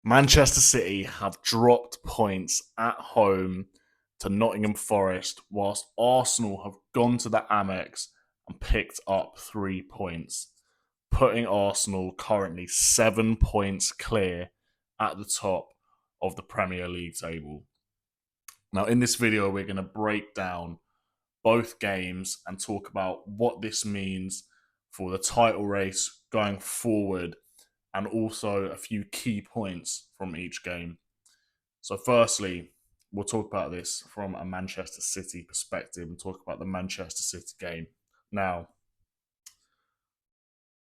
Manchester City have dropped points at home to Nottingham Forest, whilst Arsenal have gone to the Amex and picked up 3 points, putting Arsenal currently 7 points clear at the top of the Premier League table. Now, in this video, we're going to break down both games and talk about what this means for the title race going forward and also a few key points from each game. So, firstly, we'll talk about this from a Manchester City perspective and talk about the Manchester City game. Now,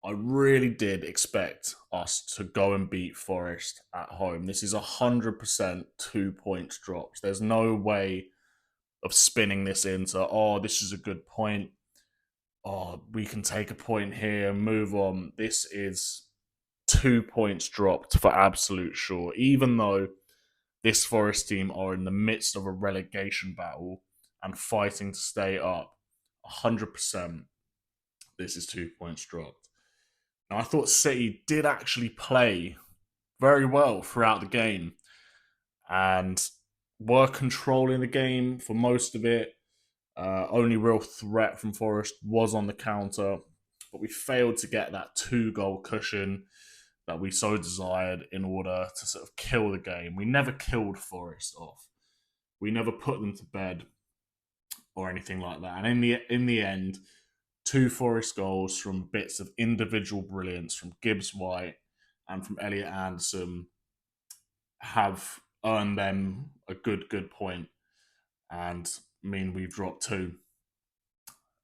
I really did expect us to go and beat Forest at home. This is 100% 2 points drops. There's no way of spinning this into, oh, this is a good point. Oh, we can take a point here and move on. This is 2 points dropped for absolute sure. Even though this Forest team are in the midst of a relegation battle and fighting to stay up, 100% this is 2 points dropped. Now, I thought City did actually play very well throughout the game and were controlling the game for most of it. Only real threat from Forest was on the counter, but we failed to get that 2 goal cushion that we so desired in order to sort of kill the game. We never killed Forest off. We never put them to bed or anything like that. And in the end, 2 Forest goals from bits of individual brilliance from Gibbs White and from Elliot Anderson have earned them a good point. And I mean, we've dropped two.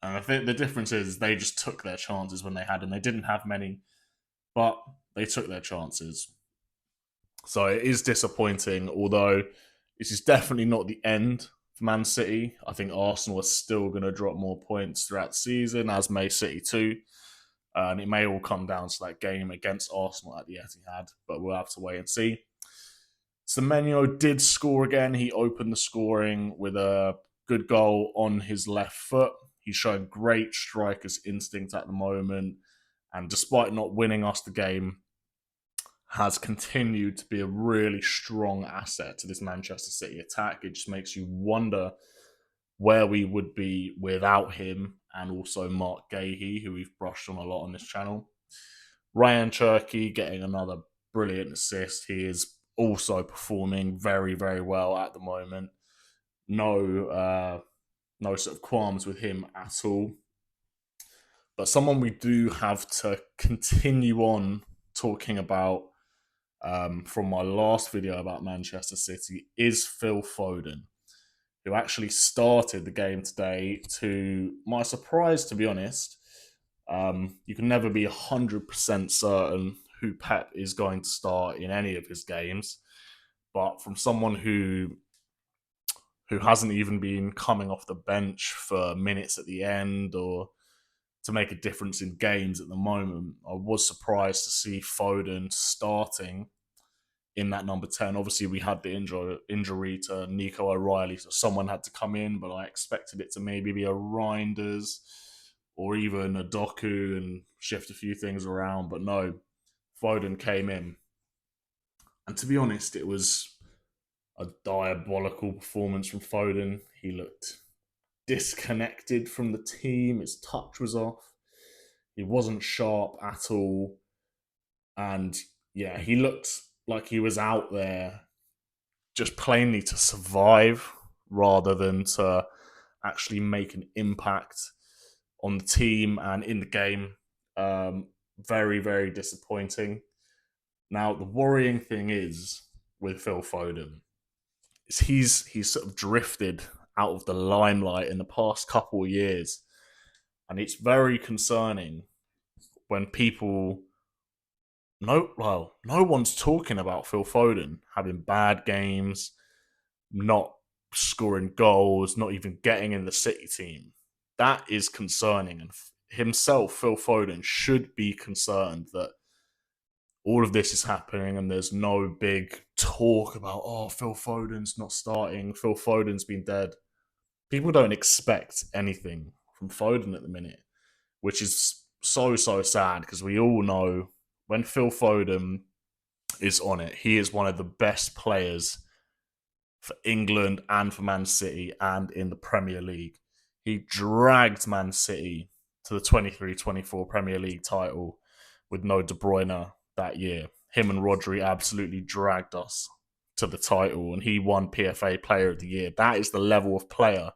And I think the difference is they just took their chances when they had them. They didn't have many, but they took their chances. So it is disappointing, although this is definitely not the end for Man City. I think Arsenal are still going to drop more points throughout the season, as may City too. And it may all come down to that game against Arsenal at the Etihad, but we'll have to wait and see. Semenyo did score again. He opened the scoring with a good goal on his left foot. He's showing great striker's instinct at the moment. And despite not winning us the game, has continued to be a really strong asset to this Manchester City attack. It just makes you wonder where we would be without him and also Mark Gahey, who we've brushed on a lot on this channel. Ryan Cherky getting another brilliant assist. He is also performing very, very well at the moment. No sort of qualms with him at all. But someone we do have to continue on talking about from my last video about Manchester City is Phil Foden, who actually started the game today to my surprise, to be honest. You can never be 100% certain who Pep is going to start in any of his games. But from someone who hasn't even been coming off the bench for minutes at the end or to make a difference in games at the moment, I was surprised to see Foden starting in that number 10. Obviously, we had the injury to Nico O'Reilly, so someone had to come in, but I expected it to maybe be a Reinders or even a Doku and shift a few things around. But no, Foden came in. And to be honest, it was a diabolical performance from Foden. He looked disconnected from the team. His touch was off. He wasn't sharp at all. And yeah, he looked like he was out there just plainly to survive rather than to actually make an impact on the team and in the game. Very, very disappointing. Now, the worrying thing is with Phil Foden is he's sort of drifted out of the limelight in the past couple of years, and it's very concerning when no one's talking about Phil Foden having bad games, not scoring goals, not even getting in the City team. That is concerning, and himself, Phil Foden, should be concerned that all of this is happening and there's no big talk about, oh, Phil Foden's not starting, Phil Foden's been dead. People don't expect anything from Foden at the minute, which is so sad because we all know when Phil Foden is on it. He is one of the best players for England and for Man City and in the Premier League. He dragged Man City to the 23-24 Premier League title with no De Bruyne that year. Him and Rodri absolutely dragged us to the title, and he won PFA Player of the Year. That is the level of player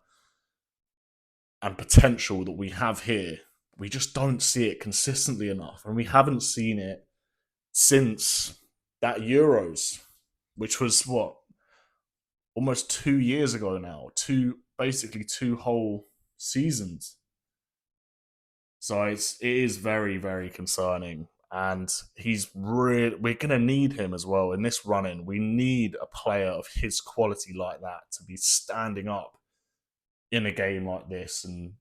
and potential that we have here. We just don't see it consistently enough, and we haven't seen it since that Euros, which was what, almost 2 years ago now. Basically two whole seasons. So it is very, very concerning. And we're gonna need him as well in this run in. We need a player of his quality like that to be standing up in a game like this and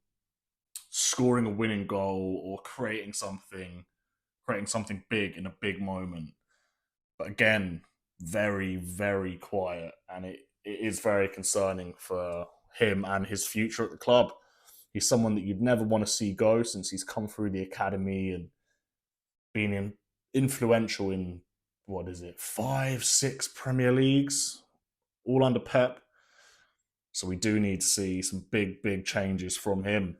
scoring a winning goal or creating something big in a big moment. But again, very, very quiet, and it is very concerning for him and his future at the club. He's someone that you'd never want to see go, since he's come through the academy and been influential in, what is it, 5, 6 Premier Leagues, all under Pep. So we do need to see some big, big changes from him.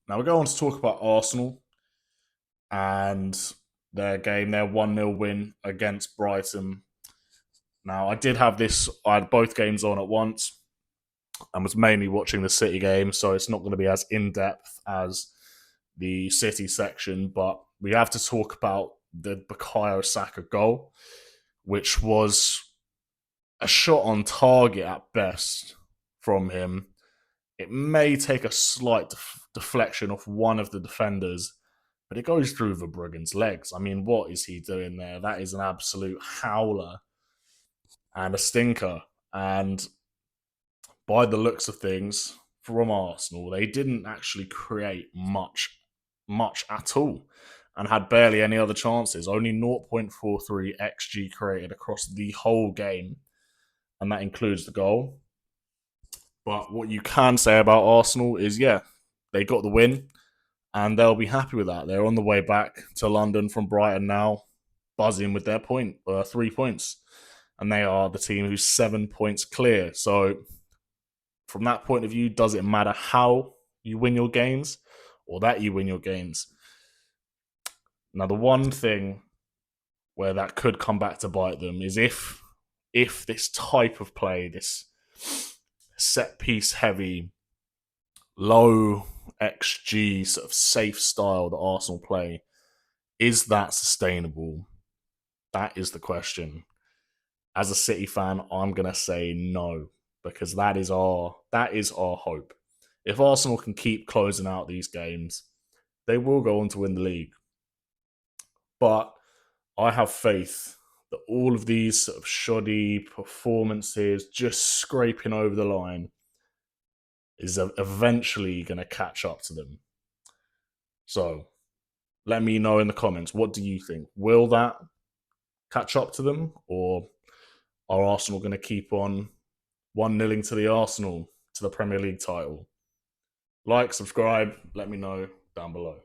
Now we go on to talk about Arsenal and their 1-0 win against Brighton. Now, I had both games on at once and was mainly watching the City game, so it's not going to be as in-depth as the City section, but we have to talk about the Bukayo Saka goal, which was a shot on target at best from him. It may take a slight deflection off one of the defenders, but it goes through Verbruggen's legs. I mean, what is he doing there? That is an absolute howler and a stinker. And by the looks of things, from Arsenal, they didn't actually create much at all and had barely any other chances. Only 0.43 XG created across the whole game, and that includes the goal. But what you can say about Arsenal is, yeah, they got the win, and they'll be happy with that. They're on the way back to London from Brighton now, buzzing with their 3 points, and they are the team who's 7 points clear. So, from that point of view, does it matter how you win your games or that you win your games? Now, the one thing where that could come back to bite them is if this type of play, this set piece heavy, low XG sort of safe style that Arsenal play, is that sustainable? That is the question. As a City fan, I'm gonna say no, because that is our hope. If Arsenal can keep closing out these games, they will go on to win the league. But I have faith that all of these sort of shoddy performances, just scraping over the line, is eventually going to catch up to them. So let me know in the comments, what do you think? Will that catch up to them, or are Arsenal going to keep on 1-0 to the Arsenal to the Premier League title? Like, subscribe, let me know down below.